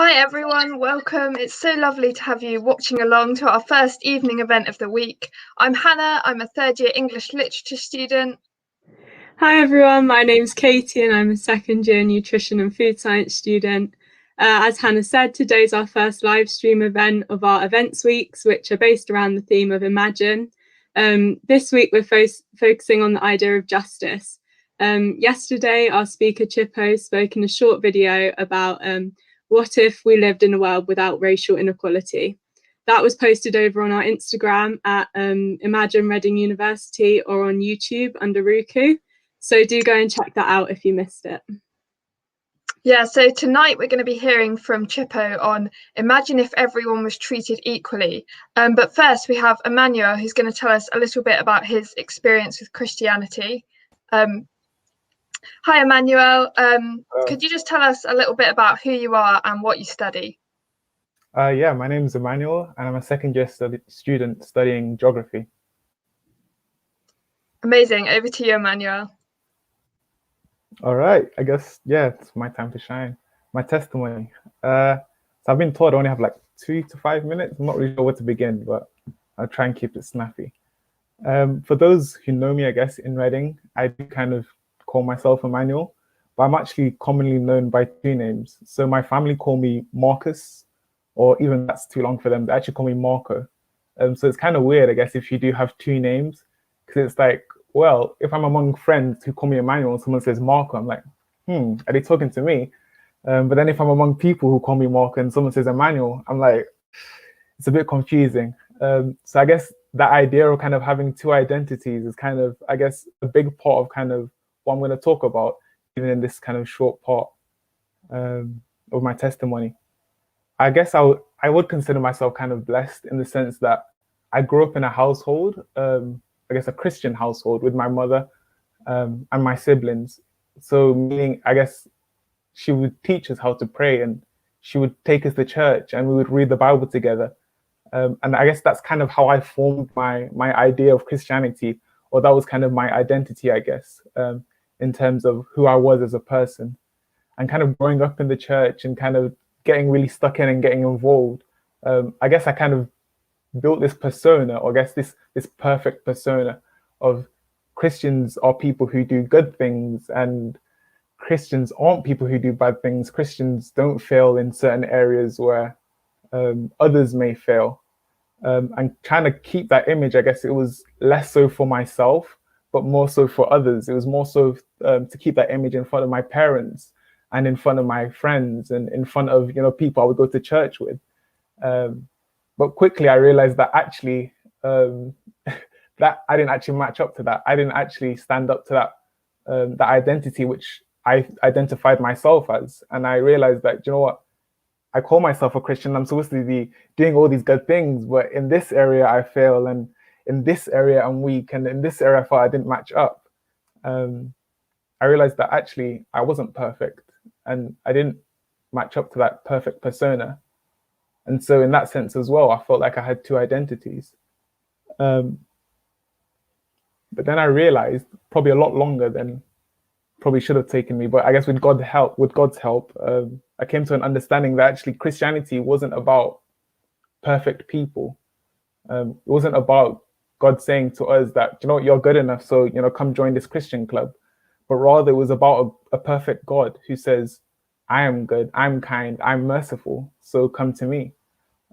Hi everyone, welcome. It's so lovely to have you watching along to our first evening event of the week. I'm Hannah, I'm a third year English literature student. Hi everyone, my name's Katie and I'm a second year nutrition and food science student. As Hannah said, today's our first live stream event of our events weeks, which are based around the theme of Imagine. This week we're focusing on the idea of justice. Yesterday our speaker Chippo spoke in a short video about what if we lived in a world without racial inequality. That was posted over on our Instagram at Imagine Reading University or on YouTube under Ruku. So do go and check that out if you missed it. Yeah, so tonight we're going to be hearing from Chippo on Imagine if everyone was treated equally. But first we have Emmanuel, who's going to tell us a little bit about his experience with Christianity. Hi Emmanuel, could you just tell us a little bit about who you are and what you study? Yeah, my name is Emmanuel and I'm a second year student studying geography. Amazing, over to you Emmanuel. All right, I guess, yeah, it's my time to shine. My testimony. So I've been told I only have like 2 to 5 minutes. I'm not really sure where to begin, but I'll try and keep it snappy. For those who know me, I guess, in Reading, I do kind of call myself Emmanuel, but I'm actually commonly known by 2 names. So my family call me Marcus, or even that's too long for them. They actually call me Marco. So it's kind of weird, I guess, if you do have 2 names, because it's like, well, if I'm among friends who call me Emmanuel and someone says Marco, I'm like, are they talking to me? But then if I'm among people who call me Marco and someone says Emmanuel, I'm like, it's a bit confusing. So I guess that idea of kind of having 2 identities is kind of, I guess, a big part of kind of what I'm going to talk about, even in this kind of short part of my testimony. I guess I would consider myself kind of blessed in the sense that I grew up in a household, I guess a Christian household with my mother and my siblings. So meaning, I guess she would teach us how to pray and she would take us to church and we would read the Bible together. And I guess that's kind of how I formed my idea of Christianity, or that was kind of my identity, I guess, in terms of who I was as a person. And kind of growing up in the church and kind of getting really stuck in and getting involved, I guess I kind of built this persona, or I guess this perfect persona of Christians are people who do good things and Christians aren't people who do bad things. Christians don't fail in certain areas where others may fail. And trying to keep that image, I guess it was less so for myself, but more so for others. It was more so to keep that image in front of my parents and in front of my friends and in front of people I would go to church with. But quickly I realized that actually that I didn't actually match up to that. I didn't actually stand up to that identity which I identified myself as. And I realized that, you know what, I call myself a Christian. I'm supposed to be doing all these good things, but in this area I fail, and in this area I'm weak, and in this area I thought I didn't match up. I realized that actually I wasn't perfect and I didn't match up to that perfect persona. And so in that sense as well, I felt like I had 2 identities. But then I realized, probably a lot longer than probably should have taken me, but I guess with God's help, I came to an understanding that actually Christianity wasn't about perfect people. It wasn't about God saying to us that, you know what, you're good enough, so come join this Christian club. But rather it was about a perfect God who says, I am good, I'm kind, I'm merciful, so come to me.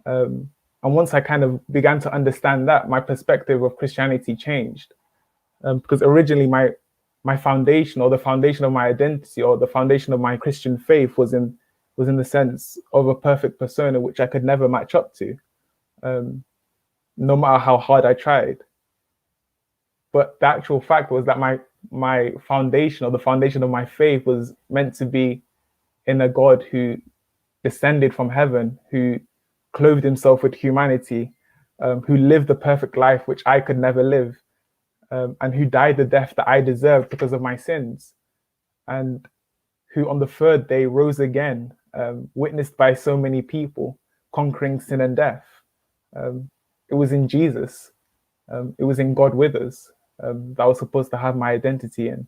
And once I kind of began to understand that, my perspective of Christianity changed. Because originally my foundation, or the foundation of my identity, or the foundation of my Christian faith was in the sense of a perfect persona which I could never match up to, no matter how hard I tried. But the actual fact was that my foundation, or the foundation of my faith, was meant to be in a God who descended from heaven, who clothed himself with humanity, who lived the perfect life which I could never live, and who died the death that I deserved because of my sins, and who on the 3rd day rose again, witnessed by so many people, conquering sin and death. It was in Jesus, it was in God with us, that I was supposed to have my identity in.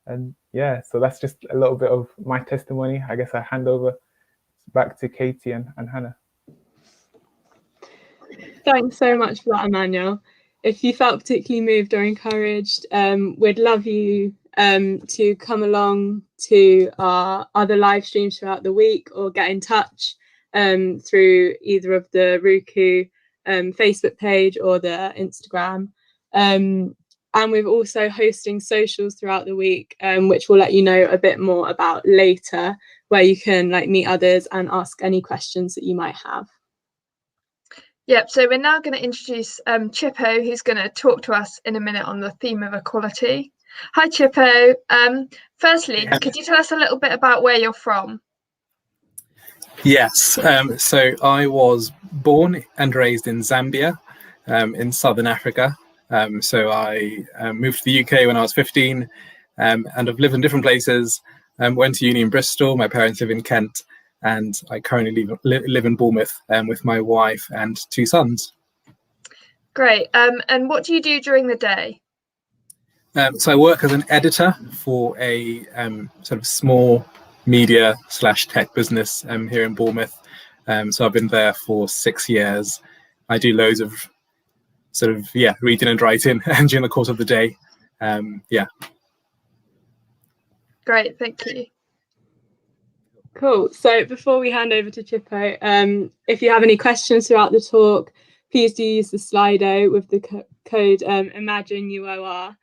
And yeah, so that's just a little bit of my testimony. I guess I hand over back to Katie and Hannah. Thanks so much for that, Emmanuel. If you felt particularly moved or encouraged, we'd love you to come along to our other live streams throughout the week, or get in touch through either of the Roku Facebook page or the Instagram. And we're also hosting socials throughout the week, which we'll let you know a bit more about later, where you can meet others and ask any questions that you might have. Yep, so we're now going to introduce Chippo, who's going to talk to us in a minute on the theme of equality. Hi, Chippo. Firstly, could you tell us a little bit about where you're from? Yes, so I was born and raised in Zambia, in Southern Africa. So I moved to the UK when I was 15, and I've lived in different places. Went to uni in Bristol. My parents live in Kent. And I currently live in Bournemouth with my wife and 2 sons. Great. And what do you do during the day? So I work as an editor for a sort of small media / tech business here in Bournemouth. So I've been there for 6 years. I do loads of reading and writing during the course of the day. Great, thank you. Cool. So before we hand over to Chippo, if you have any questions throughout the talk, please do use the Slido with the code IMAGINEUOR,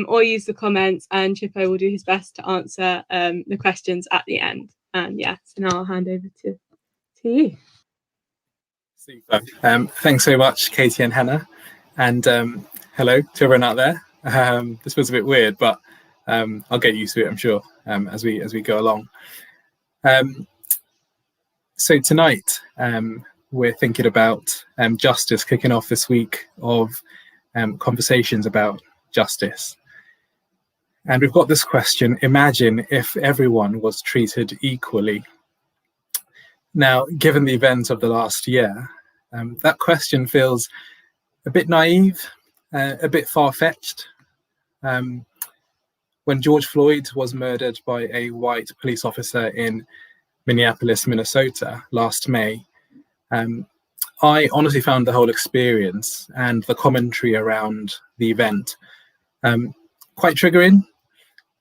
or use the comments, and Chippo will do his best to answer the questions at the end. And so now I'll hand over to you. Super. Thanks so much, Katie and Hannah, and hello to everyone out there. This was a bit weird, but I'll get used to it, I'm sure, as we go along. So tonight we're thinking about justice, kicking off this week of conversations about justice. And we've got this question: imagine if everyone was treated equally. Now, given the events of the last year, that question feels a bit naive, a bit far-fetched. When George Floyd was murdered by a white police officer in Minneapolis, Minnesota last May, I honestly found the whole experience and the commentary around the event quite triggering.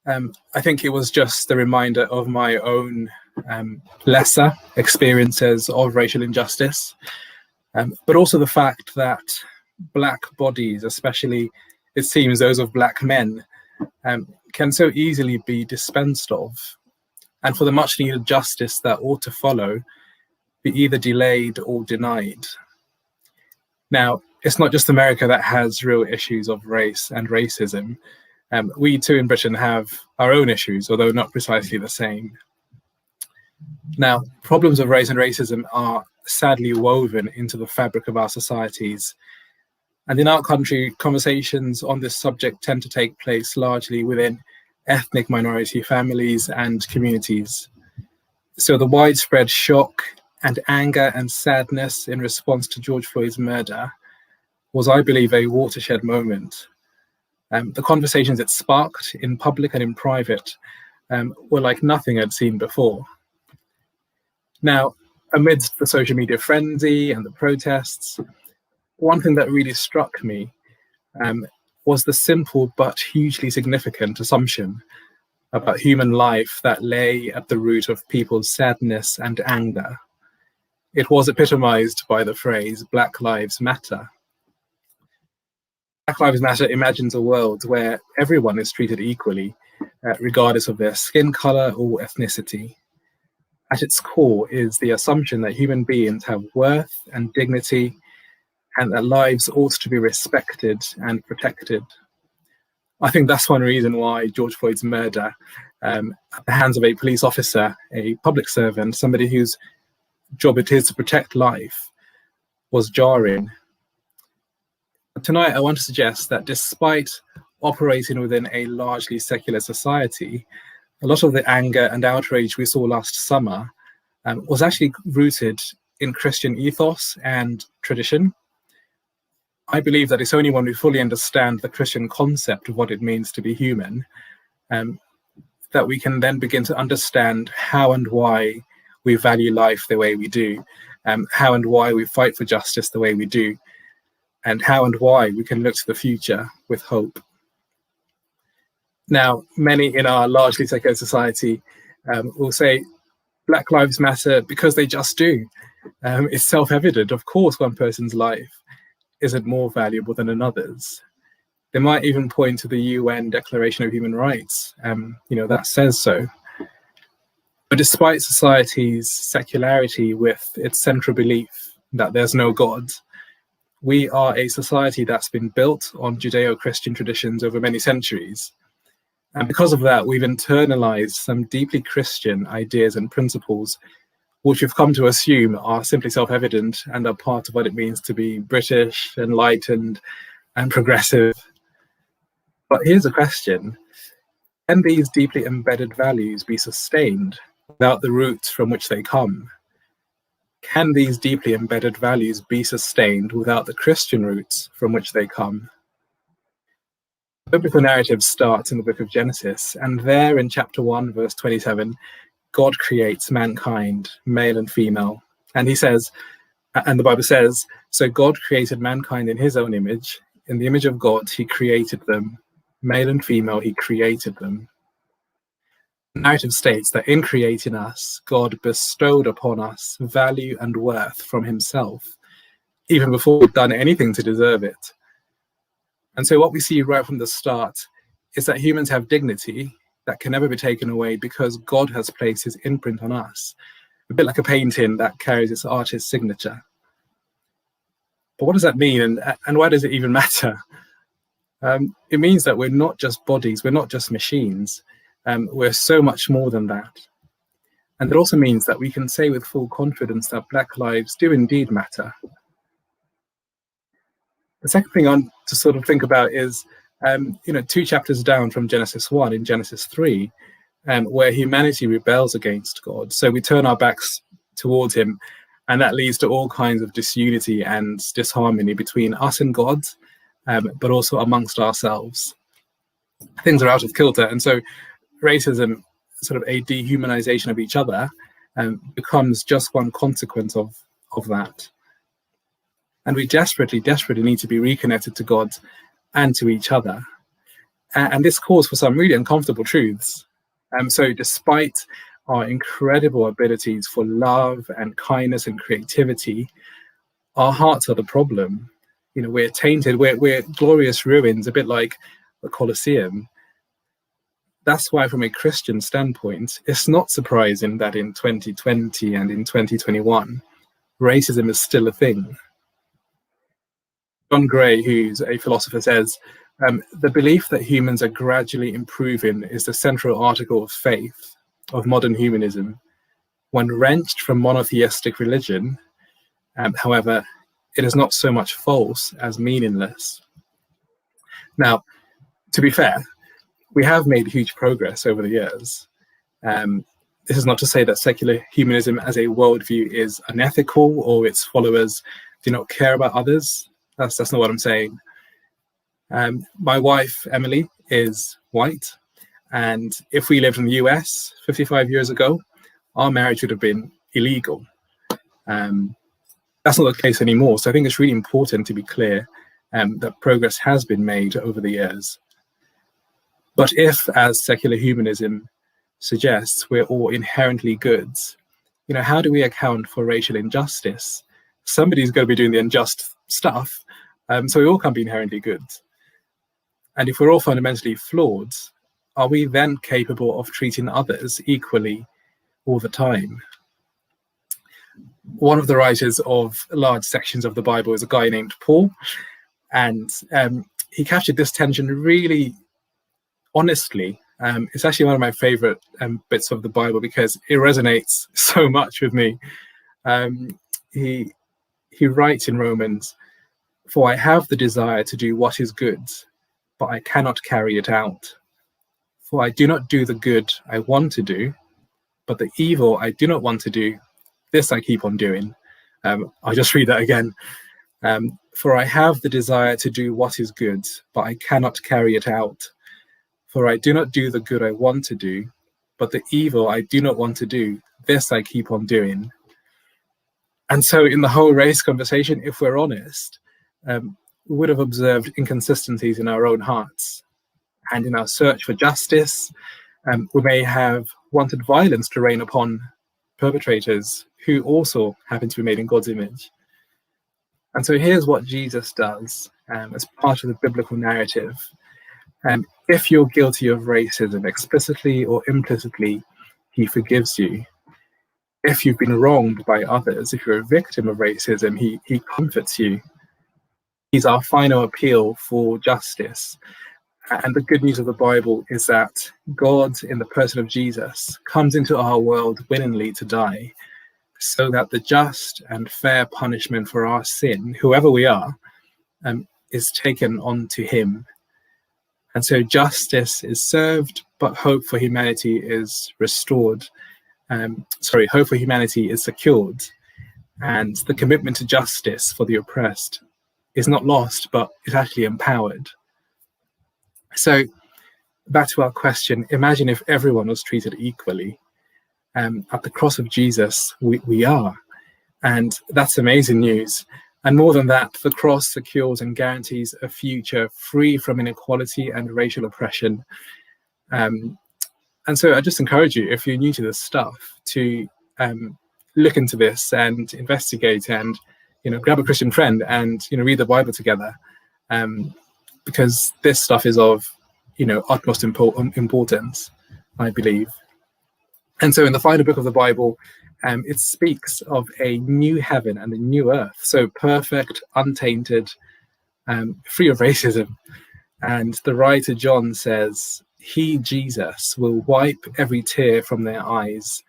I think it was just a reminder of my own lesser experiences of racial injustice, but also the fact that Black bodies, especially it seems those of Black men, can so easily be dispensed of, and for the much needed justice that ought to follow be either delayed or denied. Now, it's not just America that has real issues of race and racism. We too in Britain have our own issues, although not precisely the same. Now, problems of race and racism are sadly woven into the fabric of our societies. And in our country, conversations on this subject tend to take place largely within ethnic minority families and communities. So the widespread shock and anger and sadness in response to George Floyd's murder was, I believe, a watershed moment. The conversations it sparked in public and in private were like nothing I'd seen before. Now, amidst the social media frenzy and the protests, one thing that really struck me was the simple but hugely significant assumption about human life that lay at the root of people's sadness and anger. It was epitomized by the phrase Black Lives Matter. Black Lives Matter imagines a world where everyone is treated equally, regardless of their skin color or ethnicity. At its core is the assumption that human beings have worth and dignity, and that lives ought to be respected and protected. I think that's one reason why George Floyd's murder at the hands of a police officer, a public servant, somebody whose job it is to protect life, was jarring. But tonight, I want to suggest that despite operating within a largely secular society, a lot of the anger and outrage we saw last summer was actually rooted in Christian ethos and tradition. I believe that it's only when we fully understand the Christian concept of what it means to be human that we can then begin to understand how and why we value life the way we do, how and why we fight for justice the way we do, and how and why we can look to the future with hope. Now, many in our largely secular society will say Black Lives Matter because they just do. It's self-evident. Of course, one person's life isn't more valuable than another's. They might even point to the UN Declaration of Human Rights, that says so. But despite society's secularity with its central belief that there's no God, we are a society that's been built on Judeo-Christian traditions over many centuries. And because of that, we've internalized some deeply Christian ideas and principles, which we've come to assume are simply self-evident and are part of what it means to be British, enlightened, and progressive. But here's a question. Can these deeply embedded values be sustained without the roots from which they come? Can these deeply embedded values be sustained without the Christian roots from which they come? The biblical narrative starts in the book of Genesis, and there in chapter 1, verse 27, God creates mankind, male and female. And he says, and the Bible says, so God created mankind in his own image. In the image of God, he created them. Male and female, he created them. The narrative states that in creating us, God bestowed upon us value and worth from himself, even before we've done anything to deserve it. And so what we see right from the start is that humans have dignity that can never be taken away because God has placed his imprint on us, a bit like a painting that carries its artist's signature. But what does that mean, and why does it even matter? It means that we're not just bodies, we're not just machines, we're so much more than that. And it also means that we can say with full confidence that Black lives do indeed matter. The second thing I want to sort of think about is, 2 chapters down from Genesis 1, in Genesis 3, where humanity rebels against God. So we turn our backs towards him, and that leads to all kinds of disunity and disharmony between us and God, but also amongst ourselves. Things are out of kilter, and so racism, sort of a dehumanization of each other, becomes just one consequence of that. And we desperately need to be reconnected to God and to each other. And this calls for some really uncomfortable truths. So despite our incredible abilities for love and kindness and creativity, our hearts are the problem. We're tainted, we're glorious ruins, a bit like the Colosseum. That's why, from a Christian standpoint, it's not surprising that in 2020 and in 2021, racism is still a thing. John Gray, who's a philosopher, says, the belief that humans are gradually improving is the central article of faith of modern humanism. When wrenched from monotheistic religion, however, it is not so much false as meaningless. Now, to be fair, we have made huge progress over the years. This is not to say that secular humanism as a worldview is unethical or its followers do not care about others. That's not what I'm saying. My wife, Emily, is white. And if we lived in the US 55 years ago, our marriage would have been illegal. That's not the case anymore. So I think it's really important to be clear that progress has been made over the years. But if, as secular humanism suggests, we're all inherently good, how do we account for racial injustice? Somebody's going to be doing the unjust stuff, so we all can't be inherently good. And if we're all fundamentally flawed, are we then capable of treating others equally all the time? One of the writers of large sections of the Bible is a guy named Paul, and he captured this tension really honestly. It's actually one of my favorite bits of the Bible because it resonates so much with me. He writes in Romans, "For I have the desire to do what is good, but I cannot carry it out. For I do not do the good I want to do, but the evil I do not want to do, this I keep on doing." I'll just read that again. "For I have the desire to do what is good, but I cannot carry it out. For I do not do the good I want to do, but the evil I do not want to do, this I keep on doing. And so in the whole race conversation, if we're honest, we would have observed inconsistencies in our own hearts. And in our search for justice, we may have wanted violence to reign upon perpetrators who also happen to be made in God's image. And so here's what Jesus does as part of the biblical narrative. If you're guilty of racism, explicitly or implicitly, he forgives you. If you've been wronged by others, if you're a victim of racism, he comforts you. He's our final appeal for justice. And the good news of the Bible is that God, in the person of Jesus, comes into our world willingly to die, so that the just and fair punishment for our sin, whoever we are, is taken onto him. And so justice is served, but hope for humanity is restored. Hope for humanity is secured. And the commitment to justice for the oppressed is not lost, but is actually empowered. So back to our question, imagine if everyone was treated equally. At the cross of Jesus, we are. And that's amazing news. And more than that, the cross secures and guarantees a future free from inequality and racial oppression. And so I just encourage you, if you're new to this stuff, to look into this and investigate and, grab a Christian friend and, read the Bible together. Because this stuff is of, utmost importance, I believe. And so in the final book of the Bible, it speaks of a new heaven and a new earth, so perfect, untainted, free of racism. And the writer John says, he, Jesus, will wipe every tear from their eyes.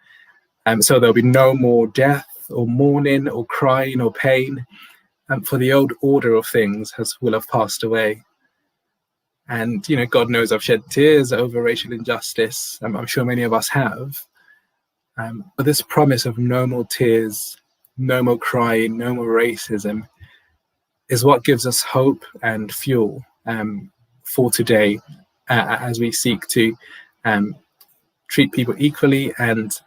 So there'll be no more death or mourning or crying or pain, for the old order of things will have passed away. And, God knows I've shed tears over racial injustice. I'm sure many of us have. But this promise of no more tears, no more crying, no more racism is what gives us hope and fuel for today as we seek to treat people equally and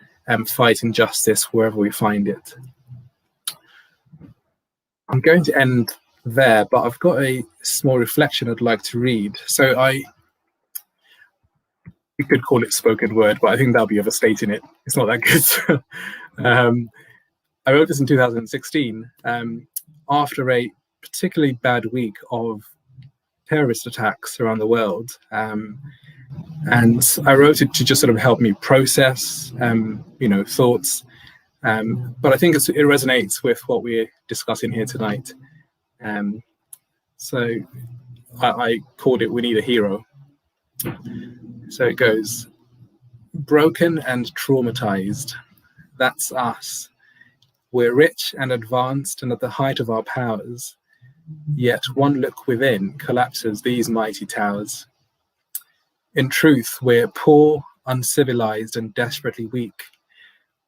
fight injustice wherever we find it. I'm going to end there, but I've got a small reflection I'd like to read. So you could call it spoken word, but I think that'll be overstating it. It's not that good. I wrote this in 2016 after a particularly bad week of terrorist attacks around the world. And I wrote it to just sort of help me process, thoughts. But I think it resonates with what we're discussing here tonight. So I called it We Need a Hero. So it goes, broken and traumatized, that's us. We're rich and advanced and at the height of our powers, yet one look within collapses these mighty towers. In truth, we're poor, uncivilized and desperately weak.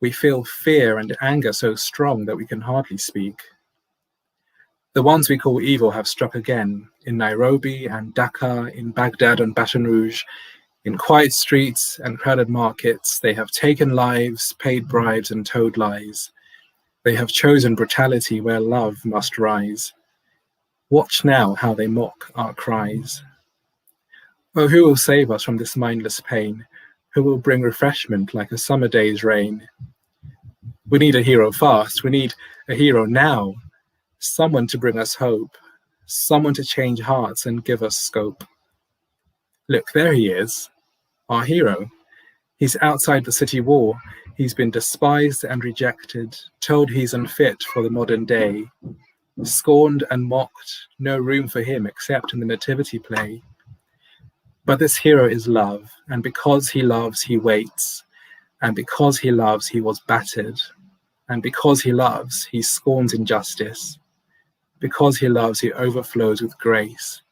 We feel fear and anger so strong that we can hardly speak. The ones we call evil have struck again, in Nairobi and Dhaka, in Baghdad and Baton Rouge. In quiet streets and crowded markets, they have taken lives, paid bribes and told lies. They have chosen brutality where love must rise. Watch now how they mock our cries. Oh, who will save us from this mindless pain? Who will bring refreshment like a summer day's rain? We need a hero fast. We need a hero now. Someone to bring us hope. Someone to change hearts and give us scope. Look, there he is, our hero. He's outside the city wall. He's been despised and rejected, told he's unfit for the modern day. Scorned and mocked, no room for him except in the nativity play. But this hero is love, and because he loves, he waits. And because he loves, he was battered. And because he loves, he scorns injustice. Because he loves, he overflows with grace.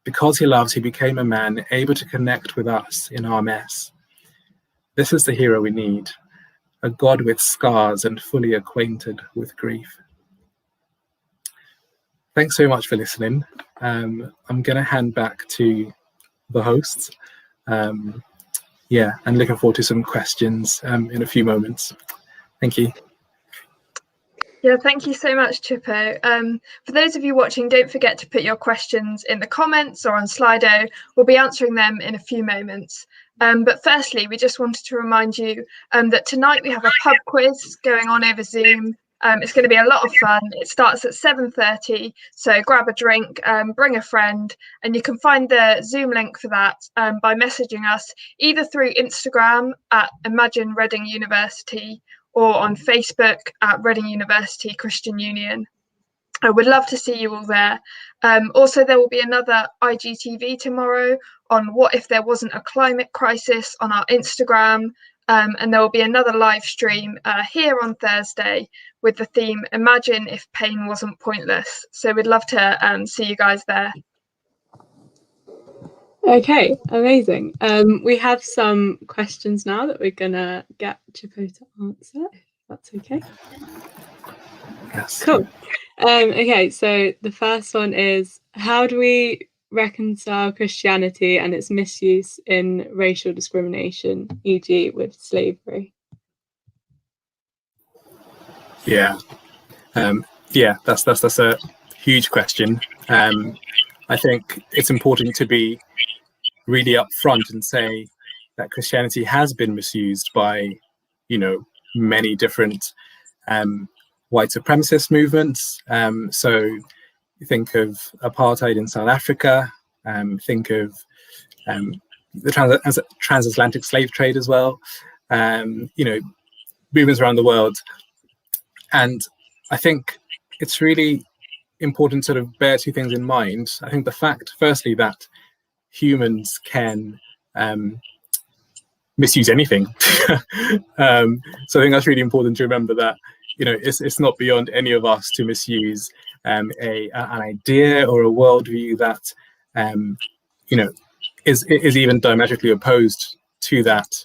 Because he loves, he became a man able to connect with us in our mess. This is the hero we need, a God with scars and fully acquainted with grief. Thanks so much for listening. I'm going to hand back to the hosts yeah, and looking forward to some questions in a few moments. Thank you. Yeah, thank you so much, Chippo. For those of you watching, don't forget to put your questions in the comments or on Slido. We'll be answering them in a few moments. But firstly, we just wanted to remind you that tonight we have a pub quiz going on over Zoom. It's going to be a lot of fun. It starts at 7:30, so grab a drink, bring a friend, and you can find the Zoom link for that by messaging us either through Instagram at Imagine Reading University or on Facebook at Reading University Christian Union. I would love to see you all there. Also, there will be another IGTV tomorrow on what if there wasn't a climate crisis on our Instagram. And there will be another live stream here on Thursday with the theme Imagine if pain wasn't pointless. So we'd love to see you guys there. Okay, amazing. We have some questions now that we're gonna get Chippo to answer, if that's okay. Yes. Cool. Okay, so the first one is, how do we reconcile Christianity and its misuse in racial discrimination, e.g. with slavery? Yeah, that's a huge question. I think it's important to be really upfront and say that Christianity has been misused by, many different white supremacist movements. So you think of apartheid in South Africa, think of the transatlantic slave trade as well, movements around the world. And I think it's really important to sort of bear two things in mind. I think the fact, firstly, that humans can misuse anything. So I think that's really important to remember, that it's not beyond any of us to misuse an idea or a worldview that is even diametrically opposed to that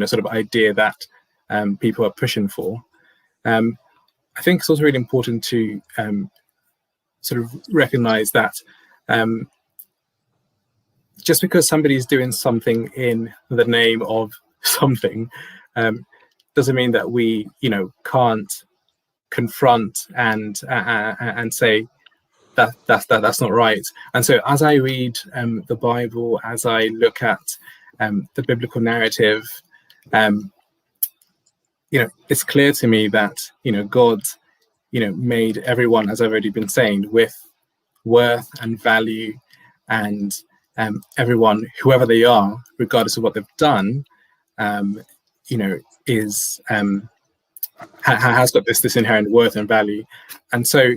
sort of idea that people are pushing for. I think it's also really important to sort of recognize that just because somebody's doing something in the name of something doesn't mean that we can't confront and say that's not right. And so as I read the Bible, as I look at the biblical narrative, it's clear to me that God made everyone, as I've already been saying, with worth and value, and everyone, whoever they are, regardless of what they've done, is has got this inherent worth and value. And so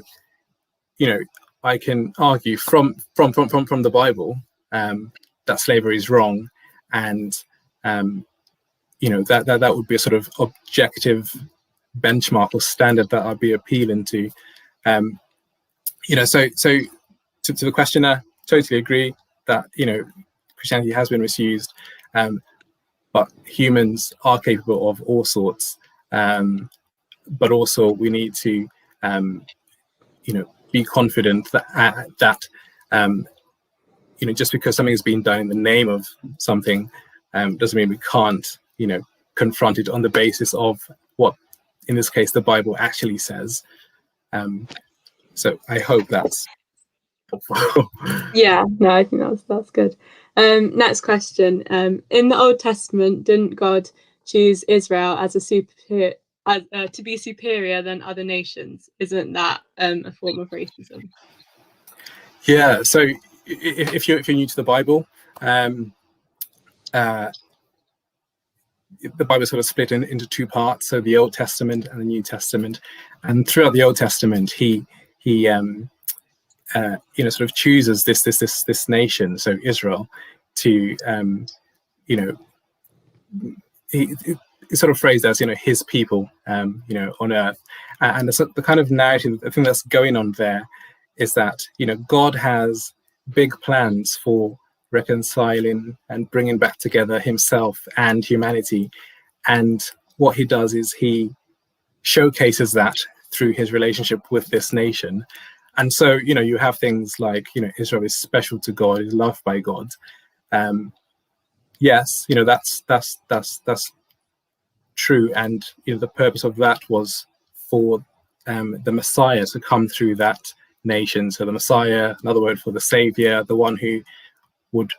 I can argue from the Bible that slavery is wrong, and that would be a sort of objective benchmark or standard that I'd be appealing to. So to the questioner, totally agree that Christianity has been misused, but humans are capable of all sorts. But also we need to be confident that just because something is being done in the name of something doesn't mean we can't confront it on the basis of what, in this case, the Bible actually says. So I hope that's helpful. Yeah, no, I think that's good. Next question. In the Old Testament, didn't God choose Israel as to be superior than other nations? Isn't that a form of racism? Yeah. So if you're new to the Bible, the Bible is sort of split into two parts, so the Old Testament and the New Testament. And throughout the Old Testament, he sort of chooses this nation, so Israel, to it's sort of phrased as his people, on earth. And the kind of narrative, the thing that's going on there, is that God has big plans for reconciling and bringing back together himself and humanity. And what he does is he showcases that through his relationship with this nation. And so you have things like Israel is special to God, is loved by God, yes, that's true, and the purpose of that was for the Messiah to come through that nation. So the Messiah, another word for the Savior, the one who would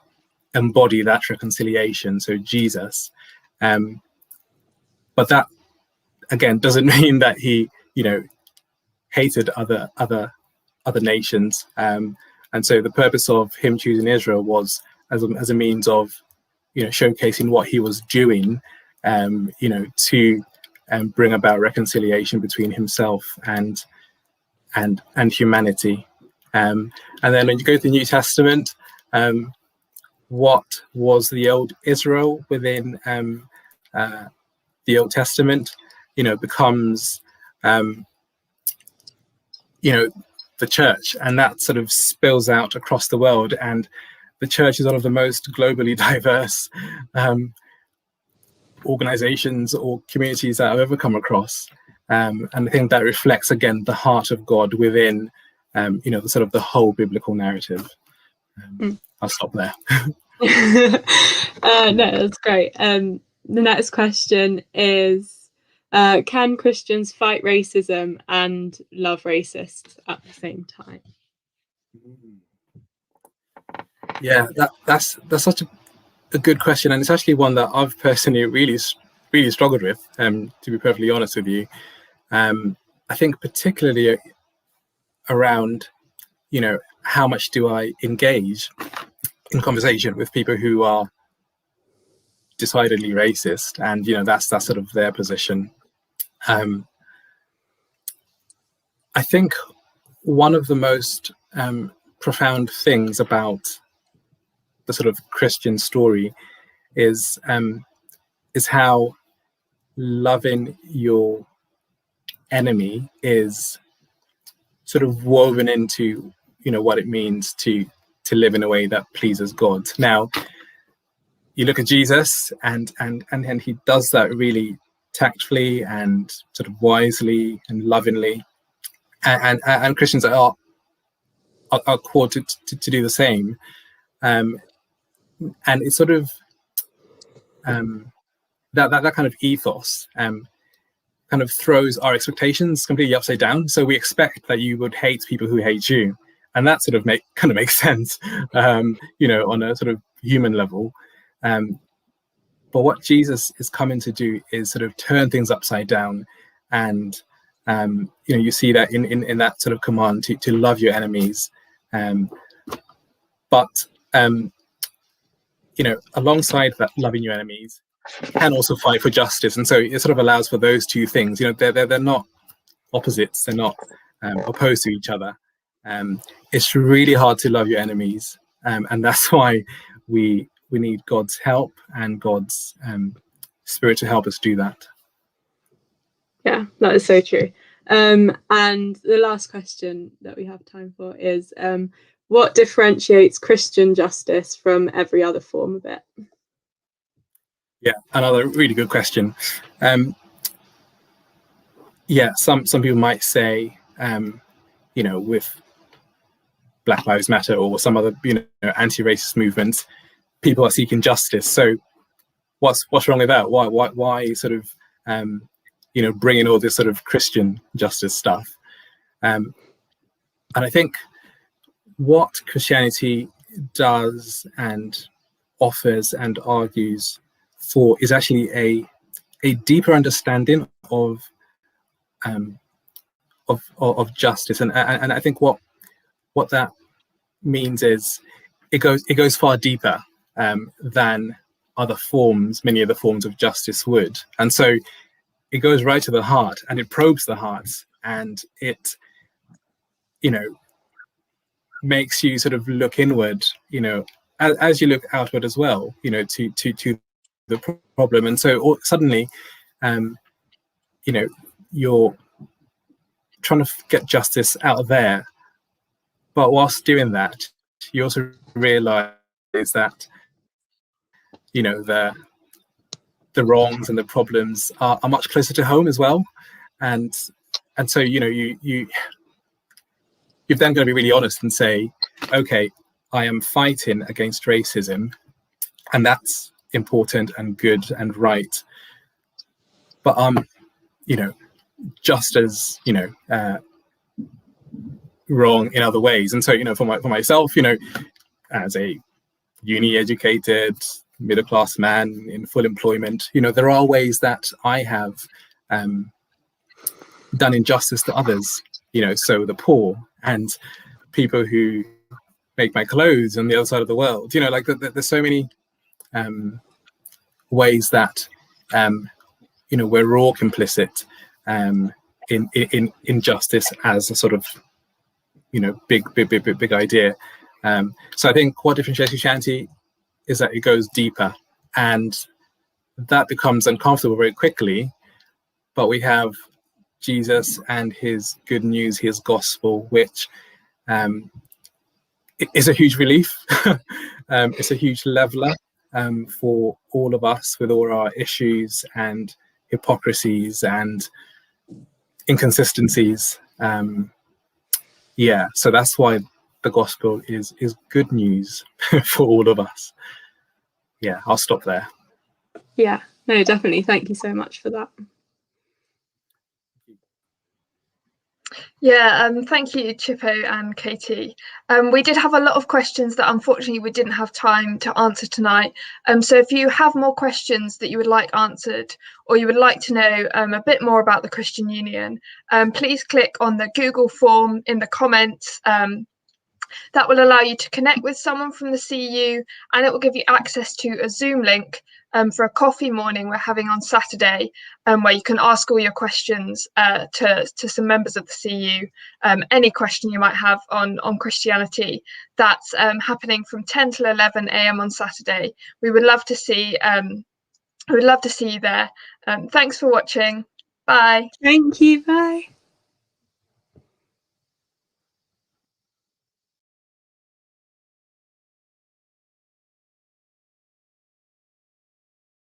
embody that reconciliation, so Jesus. But that again doesn't mean that he hated other nations, and so the purpose of him choosing Israel was as a means of showcasing what he was doing, to bring about reconciliation between himself and humanity. And then when you go to the New Testament, what was the old Israel within the Old Testament, becomes the church, and that sort of spills out across the world. And the church is one of the most globally diverse organizations or communities that I've ever come across. And I think that reflects again the heart of God within the sort of the whole biblical narrative. I'll stop there. No, that's great. The next question is, can Christians fight racism and love racists at the same time? Yeah, that's such a good question, and it's actually one that I've personally really struggled with, to be perfectly honest with you. I think particularly around how much do I engage in conversation with people who are decidedly racist, and that's sort of their position. I think one of the most profound things about the sort of Christian story is how loving your enemy is sort of woven into what it means to live in a way that pleases God. Now, you look at Jesus, and he does that really tactfully and sort of wisely and lovingly, and Christians are called to do the same. And it's sort of that kind of ethos kind of throws our expectations completely upside down. So we expect that you would hate people who hate you, and that sort of makes sense, on a sort of human level. But what Jesus is coming to do is sort of turn things upside down, and you see that in that sort of command to love your enemies, but alongside that loving your enemies, can also fight for justice. And so it sort of allows for those two things. They're not opposites, they're not opposed to each other. It's really hard to love your enemies, and that's why we need God's help and God's spirit to help us do that. Yeah, that is so true. And the last question that we have time for is, what differentiates Christian justice from every other form of it? Yeah, another really good question. Some people might say, with Black Lives Matter or some other, anti-racist movements, people are seeking justice. So, what's wrong with that? Why sort of, bring in all this sort of Christian justice stuff? And I think what Christianity does and offers and argues for is actually a deeper understanding of justice, and I think what that means is it goes far deeper than many other forms of justice would, and so it goes right to the heart, and it probes the heart, and it makes you sort of look inward, as you look outward as well, to the problem. And so suddenly, you're trying to get justice out there, but whilst doing that, you also realize that the wrongs and the problems are much closer to home as well, and so you've then got to be really honest and say, okay, I am fighting against racism, and that's important and good and right, but just as wrong in other ways. And so for myself, as a uni educated middle class man in full employment, there are ways that I have done injustice to others, so the poor and people who make my clothes on the other side of the world, like there's so many ways that we're all complicit in injustice as a sort of big idea. So I think what differentiates Christianity is that it goes deeper, and that becomes uncomfortable very quickly. But we have Jesus and his good news, his gospel, which is a huge relief. It's a huge leveler for all of us with all our issues and hypocrisies and inconsistencies. So that's why the gospel is good news for all of us. I'll stop there. Yeah, no, definitely. Thank you so much for that. Yeah, thank you, Chippo and Katie. We did have a lot of questions that unfortunately we didn't have time to answer tonight. So if you have more questions that you would like answered, or you would like to know a bit more about the Christian Union, please click on the Google form in the comments. That will allow you to connect with someone from the CU, and it will give you access to a Zoom link for a coffee morning we're having on Saturday, where you can ask all your questions to some members of the CU, any question you might have on Christianity. That's happening from 10 till 11 a.m. on Saturday. We would love to see you there. Thanks for watching. Bye. Thank you. Bye.